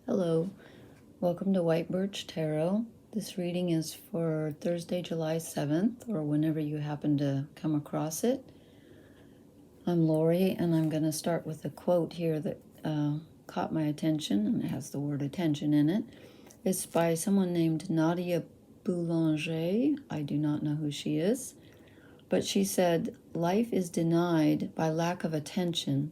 Hello, welcome to White Birch Tarot. This reading is for Thursday, July 7th, or whenever you happen to come across it. I'm Lori, and I'm going to start with a quote here that caught my attention, and it has the word attention in it. It's by someone named Nadia Boulanger. I do not know who she is, but she said, "Life is denied by lack of attention,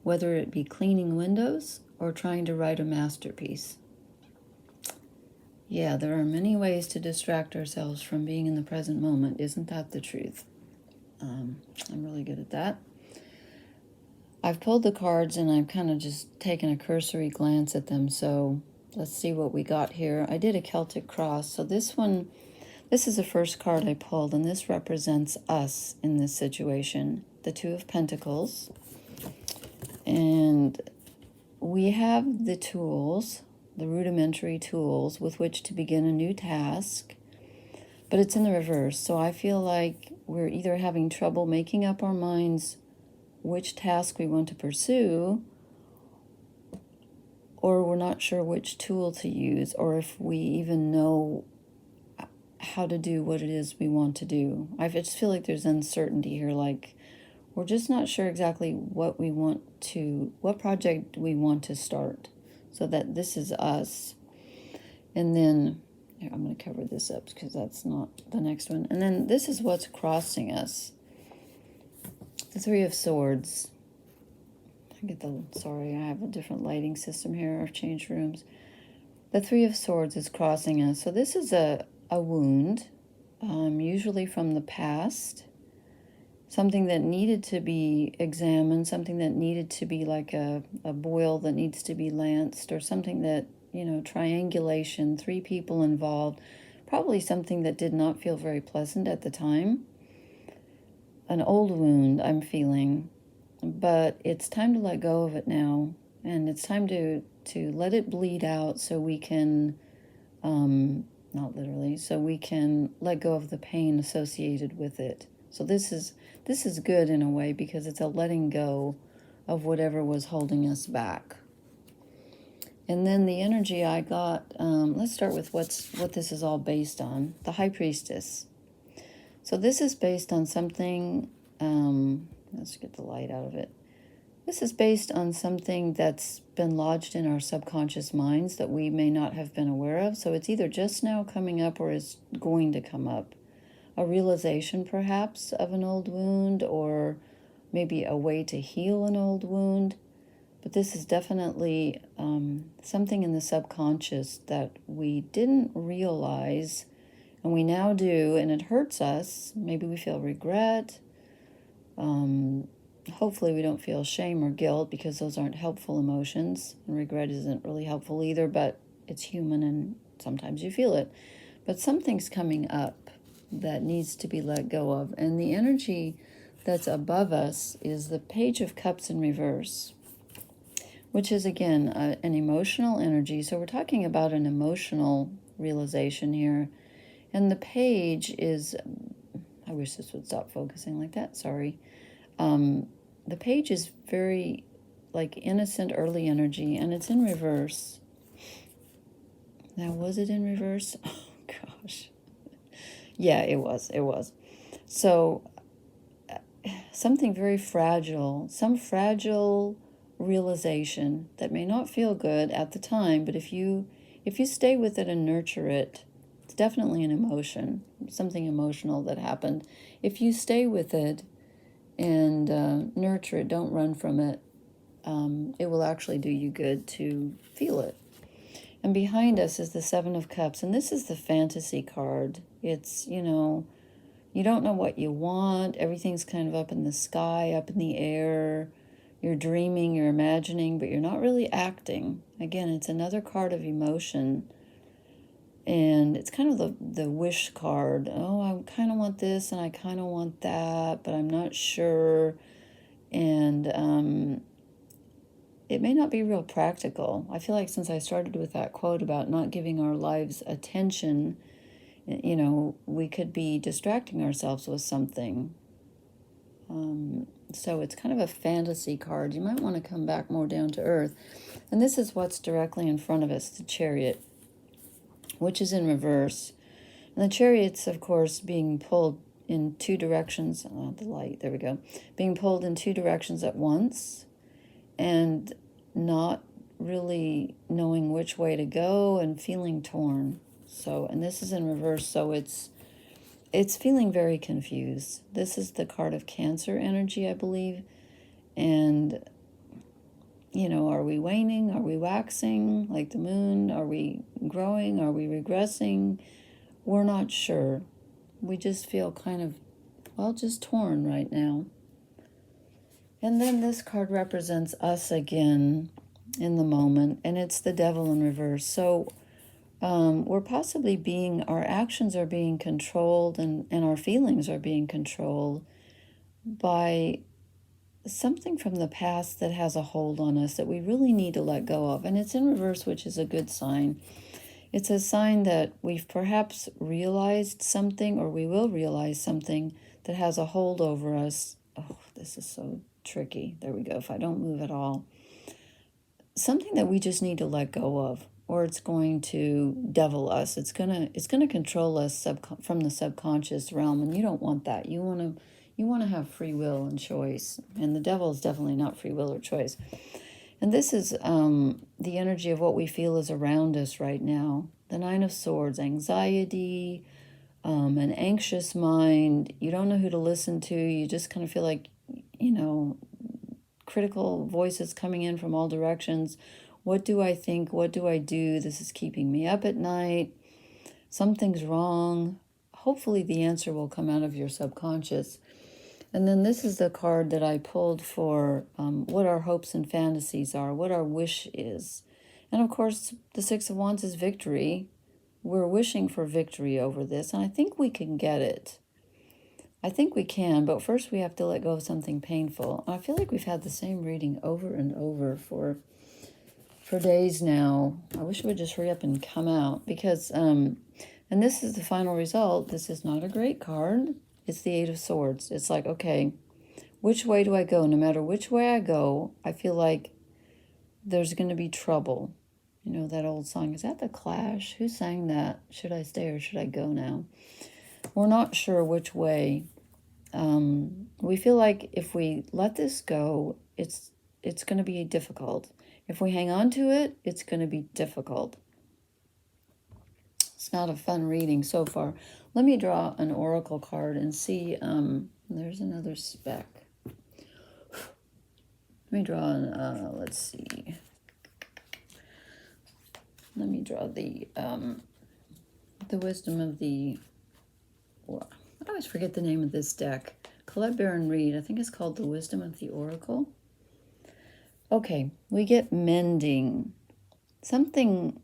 whether it be cleaning windows or trying to write a masterpiece." Yeah, there are many ways to distract ourselves from being in the present moment. Isn't that the truth? I'm really good at that. I've pulled the cards and I've kind of just taken a cursory glance at them. So let's see what we got here. I did a Celtic Cross. So this is the first card I pulled, and this represents us in this situation. The Two of Pentacles. And we have the tools, the rudimentary tools with which to begin a new task, but it's in the reverse. So I feel like we're either having trouble making up our minds which task we want to pursue, or we're not sure which tool to use, or if we even know how to do what it is we want to do. I just feel like there's uncertainty here, like we're just not sure exactly what project we want to start. So that this is us. And then, here, I'm going to cover this up because that's not the next one. And then this is what's crossing us. The Three of Swords. Sorry, I have a different lighting system here. I've changed rooms. The Three of Swords is crossing us. So this is a wound, usually from the past. Something that needed to be examined, something that needed to be like a boil that needs to be lanced, or something that, triangulation, 3 people involved, probably something that did not feel very pleasant at the time. An old wound, I'm feeling, but it's time to let go of it now, and it's time to let it bleed out so we can, not literally, so we can let go of the pain associated with it. So this is good in a way because it's a letting go of whatever was holding us back. And then the energy I got, let's start with what this is all based on. The High Priestess. So this is based on something, let's get the light out of it. This is based on something that's been lodged in our subconscious minds that we may not have been aware of. So it's either just now coming up or is going to come up. A realization, perhaps, of an old wound, or maybe a way to heal an old wound. But this is definitely something in the subconscious that we didn't realize, and we now do, and it hurts us. Maybe we feel regret. Hopefully we don't feel shame or guilt, because those aren't helpful emotions. And regret isn't really helpful either, but it's human and sometimes you feel it. But something's coming up that needs to be let go of. And the energy that's above us is the Page of Cups in reverse, which is, again, an emotional energy. So we're talking about an emotional realization here. And the page is, I wish this would stop focusing like that, sorry. The page is very like innocent early energy, and it's in reverse. Now, was it in reverse? Oh, gosh. Yeah, it was. So something very fragile, some fragile realization that may not feel good at the time, but if you stay with it and nurture it, it's definitely an emotion, something emotional that happened. If you stay with it and nurture it, don't run from it, it will actually do you good to feel it. And behind us is the Seven of Cups, and this is the fantasy card. It's, you don't know what you want. Everything's kind of up in the sky, up in the air. You're dreaming, you're imagining, but you're not really acting. Again, it's another card of emotion. And it's kind of the wish card. Oh, I kind of want this and I kind of want that, but I'm not sure. And it may not be real practical. I feel like since I started with that quote about not giving our lives attention, we could be distracting ourselves with something. So it's kind of a fantasy card. You might want to come back more down to earth. And this is what's directly in front of us, the Chariot, which is in reverse. And the Chariot's, of course, being pulled in two directions. Oh, the light, there we go. Being pulled in two directions at once and not really knowing which way to go and feeling torn. So, and this is in reverse, so it's feeling very confused. This is the card of Cancer energy, I believe. And, you know, are we waning? Are we waxing like the moon? Are we growing? Are we regressing? We're not sure. We just feel kind of, well, just torn right now. And then this card represents us again in the moment, and it's the Devil in reverse. So we're possibly our actions are being controlled, and our feelings are being controlled by something from the past that has a hold on us that we really need to let go of. And it's in reverse, which is a good sign. It's a sign that we've perhaps realized something, or we will realize something that has a hold over us. Oh, this is so tricky. There we go. If I don't move at all. Something that we just need to let go of, or it's going to devil us. It's gonna control us from the subconscious realm, and you don't want that. You want to have free will and choice, and the devil is definitely not free will or choice. And this is the energy of what we feel is around us right now. The Nine of Swords, anxiety, an anxious mind. You don't know who to listen to. You just kind of feel like, you know, critical voices coming in from all directions. What do I think? What do I do? This is keeping me up at night. Something's wrong. Hopefully the answer will come out of your subconscious. And then this is the card that I pulled for what our hopes and fantasies are, what our wish is. And of course, the Six of Wands is victory. We're wishing for victory over this, and I think we can get it. I think we can, but first we have to let go of something painful. I feel like we've had the same reading over and over for days now. I wish it would just hurry up and come out, because, and this is the final result. This is not a great card. It's the Eight of Swords. It's like, okay, which way do I go? No matter which way I go, I feel like there's going to be trouble. You know, that old song, is that The Clash? Who sang that? Should I stay or should I go now? We're not sure which way. We feel like if we let this go, it's going to be difficult. If we hang on to it, it's going to be difficult. It's not a fun reading so far. Let me draw an oracle card and see. There's another speck. Let me draw let's see. Let me draw the wisdom of the, well, I always forget the name of this deck. Colette Baron Reed, I think it's called the Wisdom of the Oracle. Okay, we get mending. Something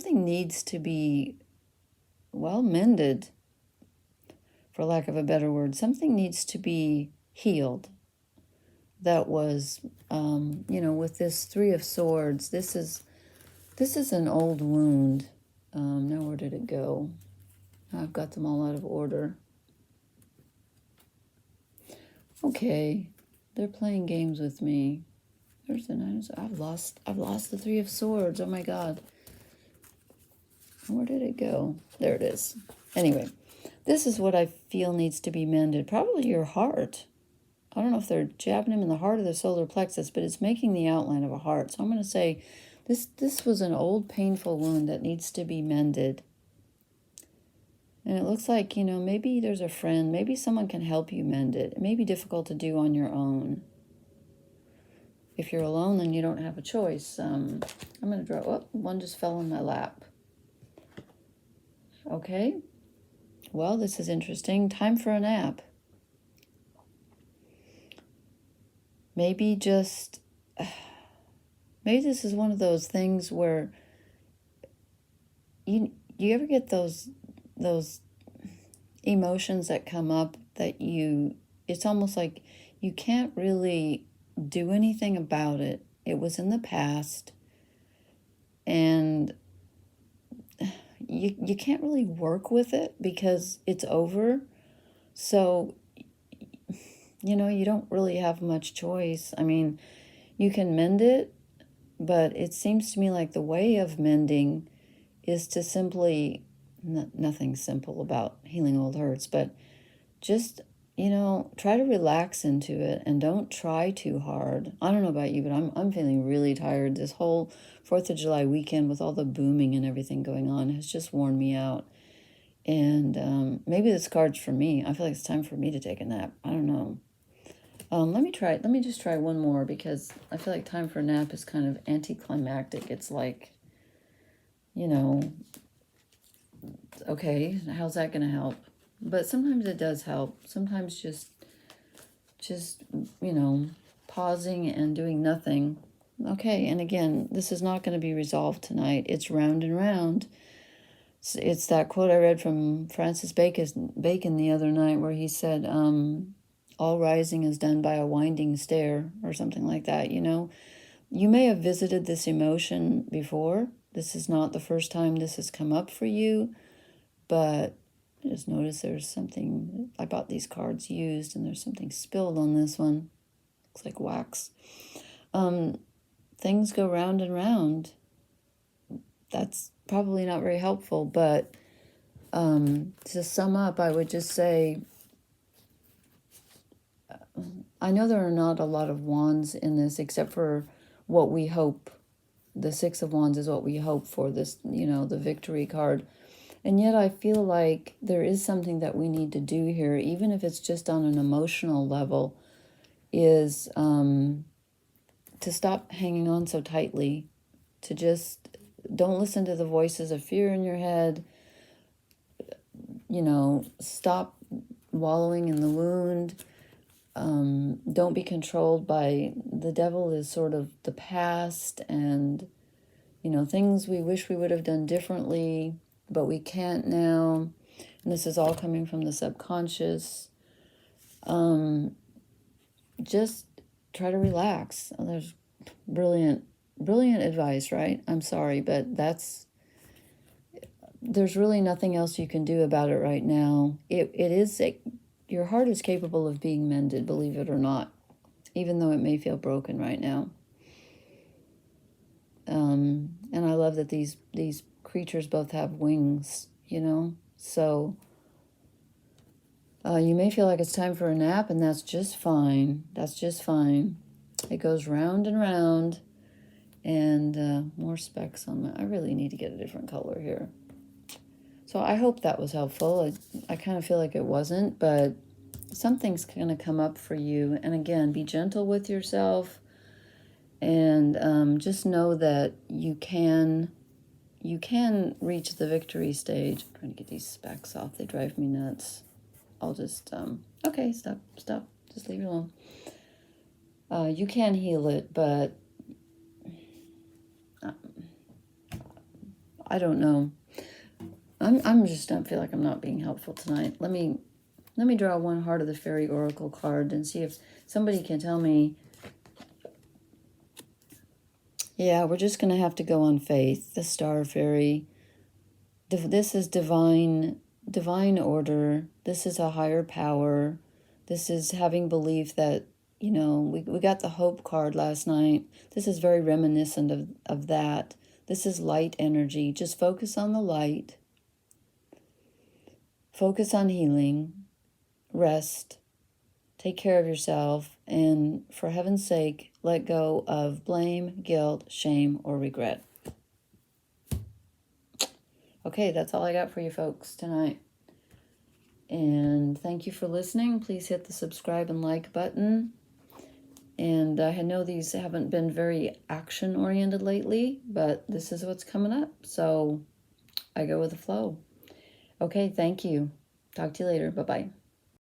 needs to be, well, mended, for lack of a better word. Something needs to be healed. That was, you know, with this Three of Swords, this is an old wound. Now where did it go? I've got them all out of order. Okay, they're playing games with me. There's the Nine of Swords. I've lost the Three of Swords. Oh my God. Where did it go? There it is. Anyway, this is what I feel needs to be mended. Probably your heart. I don't know if they're jabbing him in the heart of the solar plexus, but it's making the outline of a heart. So I'm going to say this was an old painful wound that needs to be mended. And it looks like, you know, maybe there's a friend. Maybe someone can help you mend it. It may be difficult to do on your own. If you're alone, then you don't have a choice. I'm going to draw. Oh, one just fell in my lap. Okay. Well, this is interesting. Time for a nap. Maybe this is one of those things where you ever get those emotions that come up that it's almost like you can't really do anything about it. It was in the past, and you can't really work with it because it's over. So, you know, you don't really have much choice. I mean, you can mend it, But it seems to me like the way of mending is to simply, nothing simple about healing old hurts, but just, try to relax into it and don't try too hard. I don't know about you, but I'm feeling really tired. This whole 4th of July weekend with all the booming and everything going on has just worn me out. And maybe this card's for me. I feel like it's time for me to take a nap. I don't know. Let me just try one more, because I feel like time for a nap is kind of anticlimactic. It's like, okay, how's that going to help? But sometimes it does help. Sometimes just pausing and doing nothing. Okay, and again, this is not going to be resolved tonight. It's round and round. It's that quote I read from Francis Bacon the other night, where he said, all rising is done by a winding stair, or something like that. You may have visited this emotion before. This is not the first time this has come up for you, but I just noticed there's something. I bought these cards used, and there's something spilled on this one. Looks like wax. Things go round and round. That's probably not very helpful, but to sum up, I would just say, I know there are not a lot of wands in this, except for what we hope. The 6 of Wands is what we hope for, this, the victory card. And yet I feel like there is something that we need to do here, even if it's just on an emotional level, is to stop hanging on so tightly, to just don't listen to the voices of fear in your head. Stop wallowing in the wound. Don't be controlled by, the devil is sort of the past, and, things we wish we would have done differently, but we can't now. And this is all coming from the subconscious. Just try to relax. There's brilliant advice, right? I'm sorry, but there's really nothing else you can do about it right now. Your heart is capable of being mended, believe it or not, even though it may feel broken right now. And I love that these creatures both have wings, so you may feel like it's time for a nap, and that's just fine. It goes round and round. And more specks on I really need to get a different color here. So I hope that was helpful. I kind of feel like it wasn't, but something's going to come up for you. And again, be gentle with yourself, and just know that you can reach the victory stage. I'm trying to get these specks off. They drive me nuts. I'll just, okay, stop. Just leave it alone. You can heal it, but I don't know. I'm just don't feel like I'm not being helpful tonight. Let me draw one Heart of the Fairy Oracle card and see if somebody can tell me. Yeah, we're just going to have to go on faith. The Star Fairy. This is divine order. This is a higher power. This is having belief that, we got the Hope card last night. This is very reminiscent of that. This is light energy. Just focus on the light. Focus on healing. Rest. Take care of yourself. And for heaven's sake, let go of blame, guilt, shame, or regret. Okay, that's all I got for you folks tonight. And thank you for listening. Please hit the subscribe and like button. And I know these haven't been very action-oriented lately, but this is what's coming up. So I go with the flow. Okay, thank you. Talk to you later. Bye-bye.